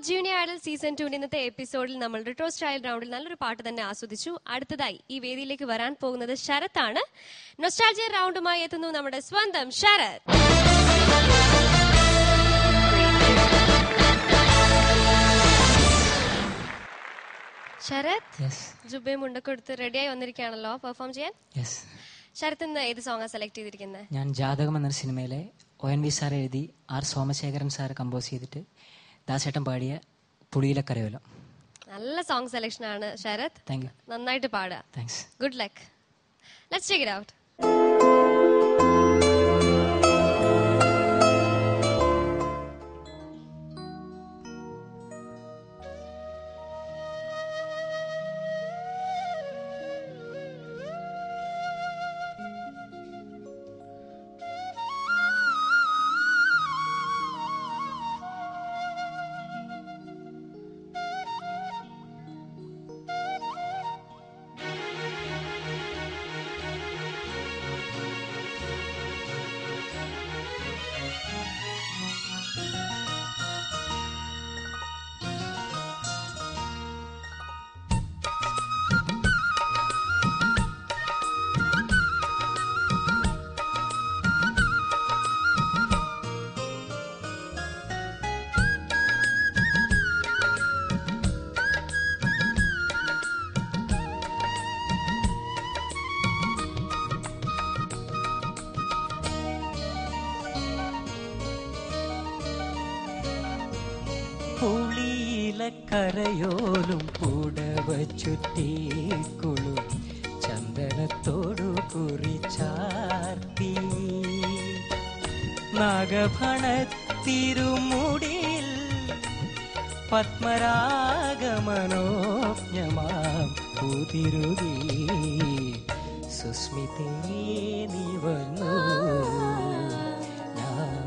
Junior idol season 2 ഇന്നത്തെ എപ്പിസോഡിൽ നമ്മൾ റിട്രോ സ്റ്റൈൽ റൗണ്ടിൽ നല്ലൊരു പാട്ട് തന്നെ ആസ്വദിച്ചു. അടുത്തതായി ഈ വേദിയിലേക്ക് വരാൻ പോകുന്നത് ശരത്താണ്. നൊസ്റ്റാൾജിയ റൗണ്ടുമായി എത്തുന്നു നമ്മുടെ സ്വന്തം ശരത്. ശരത്, ജുബേ മുണ്ടൊക്കെ എടുത്ത് റെഡിയായി വന്നിരിക്കുകയാണല്ലോ പെർഫോം ചെയ്യാൻ. ശരത് ഇന്ന് ഏത് സോങ്ങാ സെലക്ട് ചെയ്തിരിക്കുന്നത്? ഞാൻ ജാതകം എന്ന സിനിമയിലെ ONV സാർ എഴുതി R സോമശേഖരൻ സാർ കമ്പോസ് ചെയ്തിട്ട് ദാസേട്ടൻ പാടിയ പുളിയിലെ കരയോലം. നല്ല സോങ് സെലക്ഷൻ ആണ് ശരത്. Thank you. നന്നായിട്ട് പാടുക. Thanks. Good luck. Let's check it out. കരയോലും പുടവ ചുറ്റിക്കുളു ചന്ദനത്തോടു കുറിച്ചാർത്തി നാഗഭണത്തിരുമുടിയിൽ പത്മരാഗമനോജ്ഞമാം പൂതിരുകി സുസ്മിതേ നീ വന്നു ഞാൻ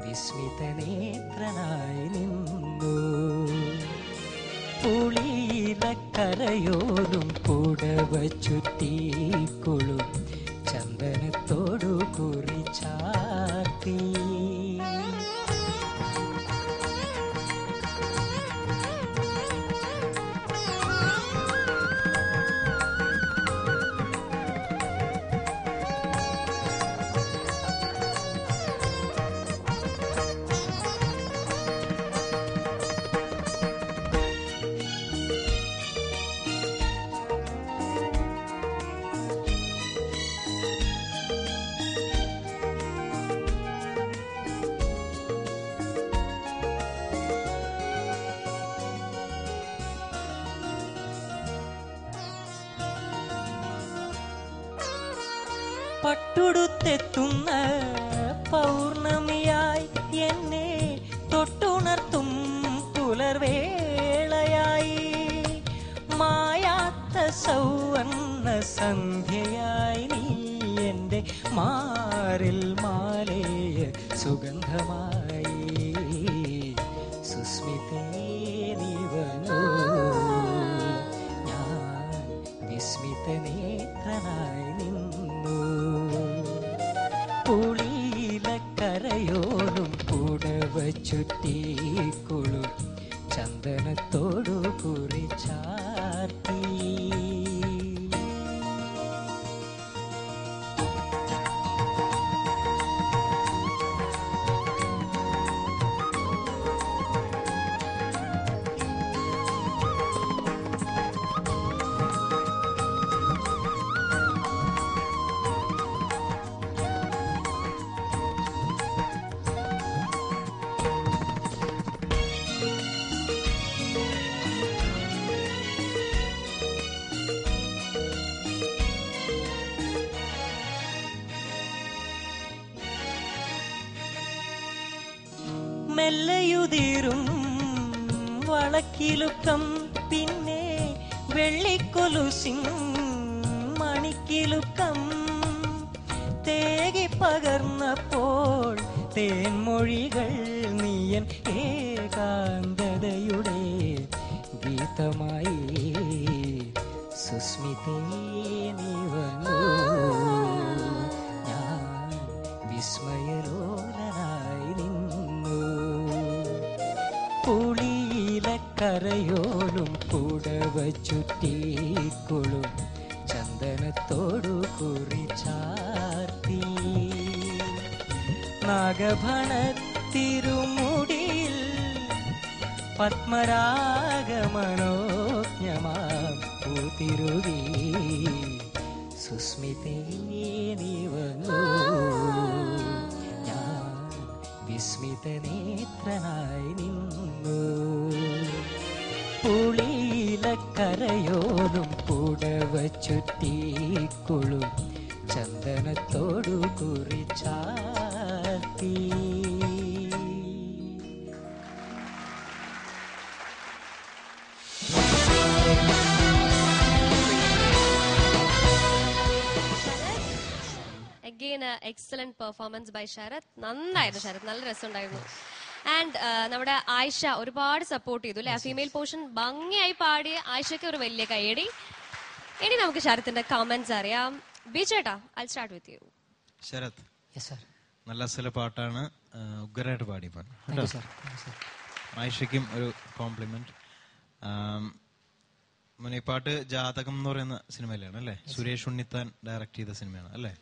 വിസ്മിതനേത്രനായി നിന്നു പുളിയിലക്കരയോലും പുടവ ചുറ്റിക്കുളു ചന്ദനത്തോടു കുറിച്ചാർത്തി പട്ടുടുത്തെത്തുന്ന പൗർണമിയായി എന്നെ തൊട്ടുണർത്തും പുലർവേളയായി മായാത്ത സൗവർണ്ണ സന്ധ്യയായി നീ എൻ്റെ മാറിൽ മാലേയ സുഗന്ധമായി സുസ്മിതേ നീ വന്നു ഞാൻ വിസ്മിതനേത്രനായി നിന്നു പുളിയിലക്കരയോലും പുടവ ചുറ്റിക്കുളു ചന്ദനത്തോടു കുറിച്ചാർത്തി മെല്ലയുതിരും വളക്കിലുക്കം പിന്നെ വെള്ളിക്കൊലുസിൻ മണിക്കിലുക്കം തേകി പകർന്നപ്പോൾ തേൻമൊഴികൾ നീയൻ ഏകാന്തതയുടെ ഗീതമായി സുസ്മിതേ നീ വന്നു ഞാൻ വിസ്മയലോലനായി നിന്നു പുളി കരയോലും പുടവ ചുറ്റിക്കൊളും ചന്ദനത്തോടു കുറിച്ചാർത്തി നാഗഭണത്തിരുമുടിയിൽ പത്മരാഗമനോജ്ഞമാം പൂതിരുകി സുസ്മിതേ നീ വന്നു ഞാൻ വിസ്മിതനേത്രനായി നിന്നു പുളിയിലക്കരയോലും പുടവ ചുറ്റിക്കൊളും ചന്ദനത്തോടു കുറിച്ചാർത്തി. Again, excellent performance by Sharath. നന്നായിരുന്നു ശരത്, നല്ല രസമുണ്ടായിരുന്നു. ആൻഡ് നമ്മുടെ ആയിഷ ഒരുപാട് സപ്പോർട്ട് ചെയ്തു അല്ലെ, ഫീമെയിൽ പോർഷൻ ഭംഗിയായി പാടിയ ആയിഷയ്ക്ക് ഒരു വലിയ കൈയടി. ഇനി നമുക്ക് ശരത്തിന്റെ കമന്റ്സ് അറിയാം. ബിജേട്ടാ, I start with you. Sharath, yes sir. നല്ല അസല പാട്ടാണ്, ഉഗ്രനായിട്ട് പാടി. ആയിഷയ്ക്കും ഒരു കോംപ്ലിമെന്റ്. ഈ പാട്ട് ജാതകം എന്ന് പറയുന്ന സിനിമയിലാണ് അല്ലേ? സുരേഷ് ഉണ്ണിത്താൻ ഡയറക്ട് ചെയ്ത സിനിമയാണ് അല്ലേ?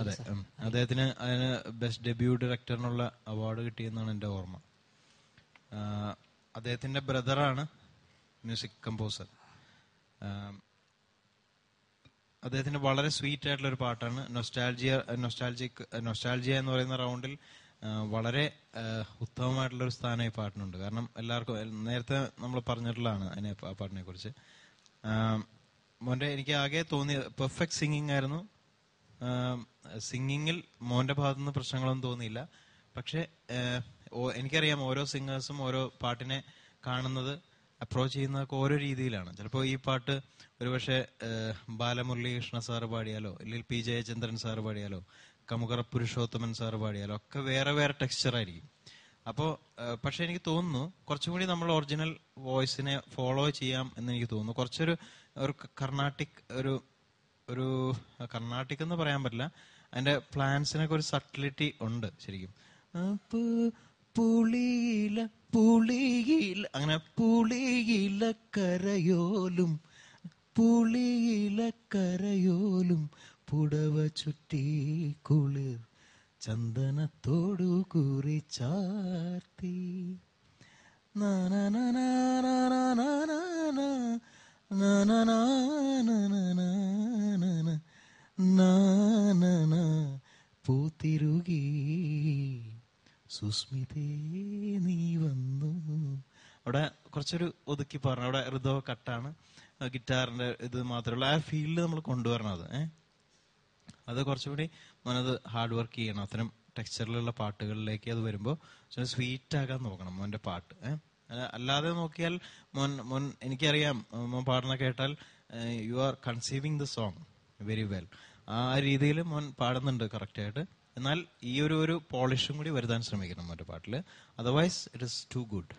അതെ. അദ്ദേഹത്തിന് അതിന് ബെസ്റ്റ് ഡെബ്യൂ ഡയറക്ടറിനുള്ള അവാർഡ് കിട്ടിയെന്നാണ് എന്റെ ഓർമ്മ. അദ്ദേഹത്തിന്റെ ബ്രദറാണ് മ്യൂസിക് കമ്പോസർ. അദ്ദേഹത്തിന്റെ വളരെ സ്വീറ്റ് ആയിട്ടുള്ള ഒരു പാട്ടാണ്. നൊസ്റ്റാൾജിയ എന്ന് പറയുന്ന റൗണ്ടിൽ വളരെ ഉത്തമമായിട്ടുള്ള ഒരു സ്ഥാനം ഈ പാട്ടിനുണ്ട്. കാരണം എല്ലാവർക്കും നേരത്തെ നമ്മൾ പറഞ്ഞിട്ടുള്ളതാണ് അതിനെ ആ പാട്ടിനെ കുറിച്ച്. മോന്റെ എനിക്ക് ആകെ തോന്നിയ പെർഫെക്റ്റ് സിംഗിങ് ആയിരുന്നു. സിംഗിങ്ങിൽ മോന്റെ ഭാഗത്തുനിന്ന് പ്രശ്നങ്ങളൊന്നും തോന്നിയില്ല. പക്ഷെ എനിക്കറിയാം ഓരോ സിംഗേഴ്സും ഓരോ പാട്ടിനെ കാണുന്നത് അപ്രോച്ച് ചെയ്യുന്നതൊക്കെ ഓരോ രീതിയിലാണ്. ചിലപ്പോൾ ഈ പാട്ട് ഒരുപക്ഷെ ബാലമുരളീകൃഷ്ണ സാറ് പാടിയാലോ, അല്ലെങ്കിൽ പി ജയചന്ദ്രൻ സാറ് പാടിയാലോ, കമുകറ പുരുഷോത്തമൻ സാറ് പാടിയാലോ ഒക്കെ വേറെ വേറെ ടെക്സ്ചർ ആയിരിക്കും. അപ്പോൾ പക്ഷെ എനിക്ക് തോന്നുന്നു കുറച്ചും കൂടി നമ്മൾ ഒറിജിനൽ വോയിസിനെ ഫോളോ ചെയ്യാം എന്ന് എനിക്ക് തോന്നുന്നു. കുറച്ചൊരു കർണാട്ടിക് ഒരു കർണാട്ടിക് എന്ന് പറയാൻ പറ്റില്ല, അതിന്റെ പ്ലാൻസിനൊക്കെ ഒരു സട്ടിലിറ്റി ഉണ്ട് ശരിക്കും. പുളിയില അങ്ങനെ പുളിയിലക്കരയോലും പുടവ ചുറ്റി കുളിർ ചന്ദനത്തോടു കുറിച്ചാർത്തി പൂത്തിരുകി സുസ്മിതേ നീ വന്നു. അവിടെ കുറച്ചൊരു ഒതുക്കി പറഞ്ഞു. അവിടെ ഋതോ കട്ടാണ്, ഗിറ്റാറിന്റെ ഇത് മാത്രമല്ല, ആ ഫീൽഡ് നമ്മൾ കൊണ്ടുവരണം. അത് കുറച്ചുകൂടി മോനത് ഹാർഡ് വർക്ക് ചെയ്യണം. അത്തരം ടെക്സ്ചറിലുള്ള പാട്ടുകളിലേക്ക് അത് വരുമ്പോൾ സ്വീറ്റ് ആകാൻ നോക്കണം മോന്റെ പാട്ട്. അല്ലാതെ നോക്കിയാൽ മോൻ എനിക്കറിയാം മോൻ പാടുന്ന കേട്ടാൽ you are conceiving the song very well. ആ രീതിയിൽ മോൻ പാടുന്നുണ്ട് കറക്റ്റ് ആയിട്ട്. എന്നാൽ ഈ ഒരു പോളിഷും കൂടി വരുത്താൻ ശ്രമിക്കണം മോന്റെ പാട്ടില്. Otherwise it is too good.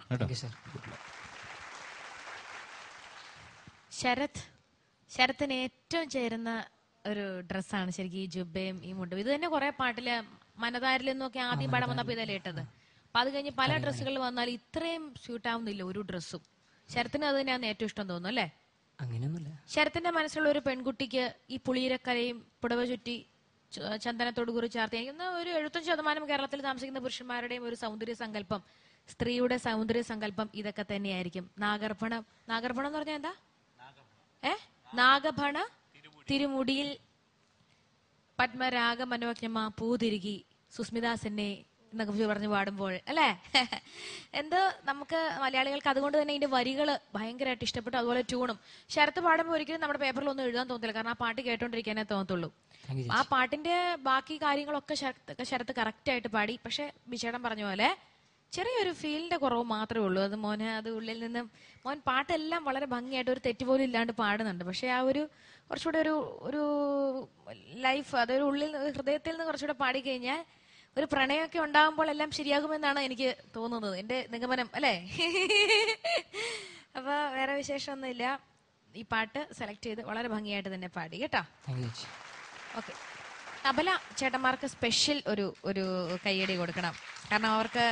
ശരത്തിന് ഏറ്റവും ചേരുന്ന ഒരു ഡ്രസ്സാണ് ശരിക്കും ഈ ജുബയും ഈ മുണ്ടും. ഇത് തന്നെ കുറെ പാട്ടില് മനതാരിൽ നിന്നൊക്കെ ആദ്യം പാടാൻ വന്നപ്പോ ഇതല്ലേ ഇട്ടത്. അപ്പൊ അത് കഴിഞ്ഞ് പല ഡ്രസ്സുകൾ വന്നാൽ ഇത്രയും സ്യൂട്ട് ആവുന്നില്ല ഒരു ഡ്രസ്സും. ശരത്തിന് അത് തന്നെയാണ് ഏറ്റവും ഇഷ്ടം തോന്നുന്നു അല്ലേ? അങ്ങനെയൊന്നുമില്ല. ശരത്തിന്റെ മനസ്സിലുള്ള ഒരു പെൺകുട്ടിക്ക് ഈ പുളിയിരക്കരയും പുടവ ചുറ്റി ചന്ദനത്തോട് കുറിച്ച് ചാർത്തി ഒരു 75% കേരളത്തിൽ താമസിക്കുന്ന പുരുഷന്മാരുടെയും ഒരു സൗന്ദര്യ സങ്കല്പം, സ്ത്രീയുടെ സൗന്ദര്യ സങ്കല്പം ഇതൊക്കെ തന്നെയായിരിക്കും. നാഗർഭണം എന്ന് പറഞ്ഞാൽ എന്താ? നാഗഭണ തിരുമുടിയിൽ പത്മരാഗ മനോജ്ഞമ പൂതിരുകി സുസ്മിതാസെന്നെ എന്നൊക്കെ പറഞ്ഞു പാടുമ്പോൾ അല്ലേ എന്തോ നമുക്ക് മലയാളികൾക്ക് അതുകൊണ്ട് തന്നെ ഇതിന്റെ വരികള് ഭയങ്കരമായിട്ട് ഇഷ്ടപ്പെട്ടു. അതുപോലെ ട്യൂണും. ശരത്ത് പാടുമ്പോൾ ഒരിക്കലും നമ്മുടെ പേപ്പറിൽ ഒന്നും എഴുതാൻ തോന്നില്ല, കാരണം ആ പാട്ട് കേട്ടോണ്ടിരിക്കാനേ തോന്നത്തുള്ളൂ. ആ പാട്ടിന്റെ ബാക്കി കാര്യങ്ങളൊക്കെ ശരത്ത് കറക്റ്റ് ആയിട്ട് പാടി. പക്ഷെ ബിചേട്ടൻ പറഞ്ഞ പോലെ ചെറിയൊരു ഫീലിന്റെ കുറവ് മാത്രമേ ഉള്ളൂ. അത് മോനെ അത് ഉള്ളിൽ നിന്നും മോൻ പാട്ടെല്ലാം വളരെ ഭംഗിയായിട്ട് ഒരു തെറ്റ് പോലും ഇല്ലാണ്ട് പാടുന്നുണ്ട്. പക്ഷെ ആ ഒരു കുറച്ചുകൂടെ ഒരു ലൈഫ്, അതൊരു ഉള്ളിൽ ഹൃദയത്തിൽ നിന്ന് കുറച്ചുകൂടെ പാടിക്കഴിഞ്ഞാൽ ഒരു പ്രണയമൊക്കെ ഉണ്ടാകുമ്പോൾ എല്ലാം ശരിയാകുമെന്നാണ് എനിക്ക് തോന്നുന്നത്, എന്റെ നിഗമനം അല്ലേ? അപ്പൊ വേറെ വിശേഷമൊന്നുമില്ല. ഈ പാട്ട് സെലക്ട് ചെയ്ത് വളരെ ഭംഗിയായിട്ട് തന്നെ പാടി കേട്ടോ. ഓക്കെ, തബല ചേട്ടന്മാർക്ക് സ്പെഷ്യൽ ഒരു കയ്യടി കൊടുക്കണം. കാരണം അവർക്ക്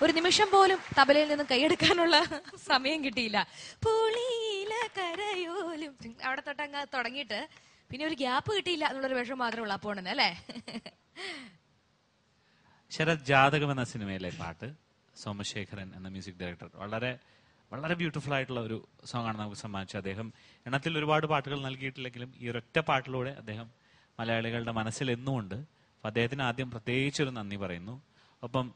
ഒരു നിമിഷം പോലും തബലയിൽ നിന്നും കൈയെടുക്കാനുള്ള സമയം കിട്ടിയില്ല. പുളിയില കരയോലും അവിടെ തൊട്ടങ്ങ് തുടങ്ങിയിട്ട് പിന്നെ ഒരു ഗ്യാപ്പ് കിട്ടിയില്ല എന്നുള്ളൊരു വിഷമം മാത്രമേ ഉള്ളൂ അപ്പോണെന്ന്, അല്ലേ? ശരത് ജാതകം എന്ന സിനിമയിലെ പാട്ട് സോമശേഖരൻ എന്ന മ്യൂസിക് ഡയറക്ടർ വളരെ വളരെ ബ്യൂട്ടിഫുൾ ആയിട്ടുള്ള ഒരു സോങ് ആണ് നമുക്ക് സമ്മാനിച്ചത്. അദ്ദേഹം എണ്ണത്തിൽ ഒരുപാട് പാട്ടുകൾ നൽകിയിട്ടില്ലെങ്കിലും ഈ ഒരൊറ്റ പാട്ടിലൂടെ അദ്ദേഹം മലയാളികളുടെ മനസ്സിൽ എന്നുമുണ്ട്. അപ്പൊ അദ്ദേഹത്തിന് ആദ്യം പ്രത്യേകിച്ചൊരു നന്ദി പറയുന്നു. ഒപ്പം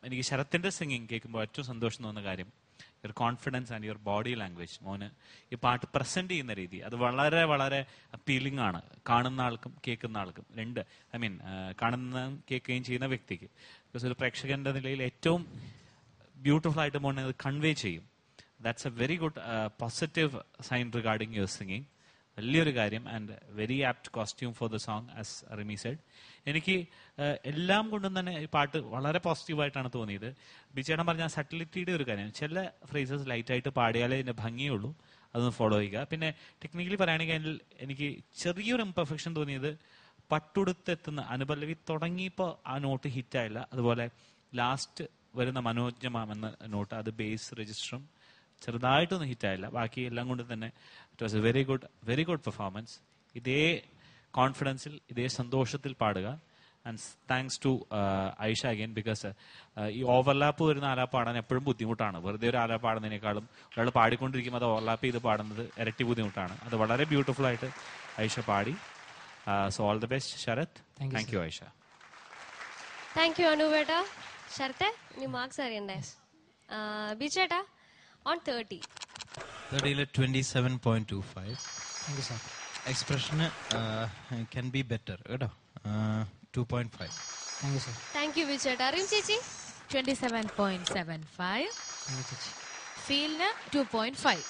എനിക്ക് ശരത്തിന്റെ സിംഗിങ് കേൾക്കുമ്പോൾ ഏറ്റവും സന്തോഷം തോന്നുന്ന കാര്യം your confidence and your body language. മോന് ഈ പാട്ട് പ്രസന്റ് ചെയ്യുന്ന രീതി അത് വളരെ വളരെ അപ്പീലിംഗ് ആണ് കാണുന്ന ആൾക്കും കേൾക്കുന്ന ആൾക്കും. കാണുന്ന കേൾക്കുകയും ചെയ്യുന്ന വ്യക്തിക്ക്. ബിക്കോസ് ഒരു പ്രേക്ഷകന്റെ നിലയിൽ ഏറ്റവും ബ്യൂട്ടിഫുൾ ആയിട്ട് മോനെ അത് കൺവേ ചെയ്യും. That's a very good positive sign regarding your singing. വലിയൊരു കാര്യം. And very apt costume for the song as Rimi said. എനിക്ക് എല്ലാം കൊണ്ടും തന്നെ ഈ പാട്ട് വളരെ പോസിറ്റീവായിട്ടാണ് തോന്നിയത്. ബിച്ചേട്ടൻ പറഞ്ഞ സട്ടിലിറ്റിയുടെ ഒരു കാര്യം, ചില ഫ്രേസസ് ലൈറ്റായിട്ട് പാടിയാലേ ഇതിന്റെ ഭംഗിയുള്ളൂ, അതൊന്ന് ഫോളോ ചെയ്യുക. പിന്നെ ടെക്നിക്കലി പറയുകയാണെങ്കിൽ എനിക്ക് ചെറിയൊരു ഇംപെർഫെക്ഷൻ തോന്നിയത് പട്ടുടുത്തെത്തുന്ന അനുപല്ലവി തുടങ്ങിയപ്പോൾ ആ നോട്ട് ഹിറ്റായില്ല. അതുപോലെ ലാസ്റ്റ് വരുന്ന മനോജ്ഞമാം എന്ന നോട്ട് അത് ബേസ് രജിസ്റ്ററും ചെറുതായിട്ടൊന്നും ഹിറ്റായില്ല. ബാക്കി എല്ലാം കൊണ്ട് തന്നെ it was a very good performance. ഇതേ കോൺഫിഡൻസിൽ ഇതേ സന്തോഷത്തിൽ പാടുക. And thanks to Aisha again. Because ഈ ഓവർലാപ്പ് വരുന്ന ആലാപ്പ് പാടാൻ എപ്പോഴും ബുദ്ധിമുട്ടാണ്. വെറുതെ ഒരു ആലാപ്പ് പാടുന്നതിനേക്കാളും ഒരാൾ പാടിക്കൊണ്ടിരിക്കുമ്പോൾ അത് ഓവർലാപ്പ് ചെയ്ത് പാടുന്നത് ഇരട്ടി ബുദ്ധിമുട്ടാണ്. അത് വളരെ ബ്യൂട്ടിഫുൾ ആയിട്ട് ഐഷ പാടി. So all the best Sarath. Thank you Aisha. Thank you അനൂപേട്ട. ശരത്തെ ഇനി മാർക്സ് അറിയണ്ടേ? ബിച്ചേട്ടാ on 30 27.25. Thank you sir. Expression can be better കേട്ടോ. 2.5. Thank you sir. Thank you ബിച്ചേട്ടാ. റിം ചേച്ചി 27.75. താങ്ക് യു ചേച്ചി. ഫീലിന് 2.5.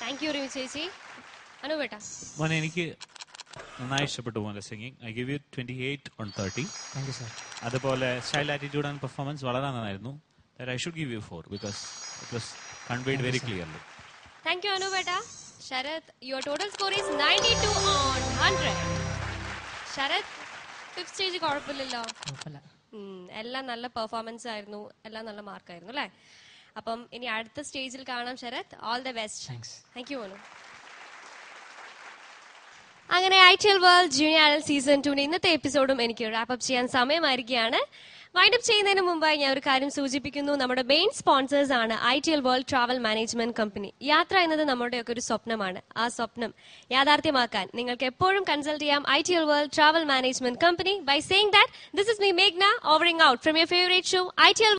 താങ്ക് യു റിം ചേച്ചി. അനൂപേട്ട മോനെ എനിക്ക് നന്നായി ഇഷ്ടപ്പെട്ടു മോനെ singing. I give you 28 on 30. Thank you sir. അതുപോലെ സ്റ്റൈൽ, ആറ്റിറ്റ്യൂഡ് ആൻഡ് പെർഫോമൻസ് വളരെ നന്നായിരുന്നു. I should give you 4 because it was conveyed very clearly. Thank you അനൂപേട്ട. Sarath, your total score is 92 on 100. Sarath, fifth stage കുഴപ്പമില്ലല്ലോ. കുഴപ്പമില്ല. എല്ലാം നല്ല performance ആയിരുന്നു, എല്ലാം നല്ല മാർക്കായിരുന്നു അല്ലേ? അപ്പം ഇനി അടുത്ത സ്റ്റേജിൽ കാണാം Sharath. All the best. Thanks. Thank you Anu. അങ്ങനെ ITL world junior idol season 2 ഇന്നത്തെ എപ്പിസോഡും എനിക്ക് റാപ്പപ്പ് ചെയ്യാൻ സമയമായിരിക്കുകയാണ്. വൈൻഡപ്പ് ചെയ്യുന്നതിന് മുമ്പായി ഞാൻ ഒരു കാര്യം സൂചിപ്പിക്കുന്നു. നമ്മുടെ മെയിൻ സ്പോൺസേഴ്സ് ആണ് ITL world travel management company. യാത്ര എന്നത് നമ്മുടെയൊക്കെ ഒരു സ്വപ്നമാണ്. ആ സ്വപ്നം യാഥാർത്ഥ്യമാക്കാൻ നിങ്ങൾക്ക് എപ്പോഴും കൺസൾട്ട് ചെയ്യാം ITL world travel management company by saying that this is me Meghna offering out from your favorite show ITL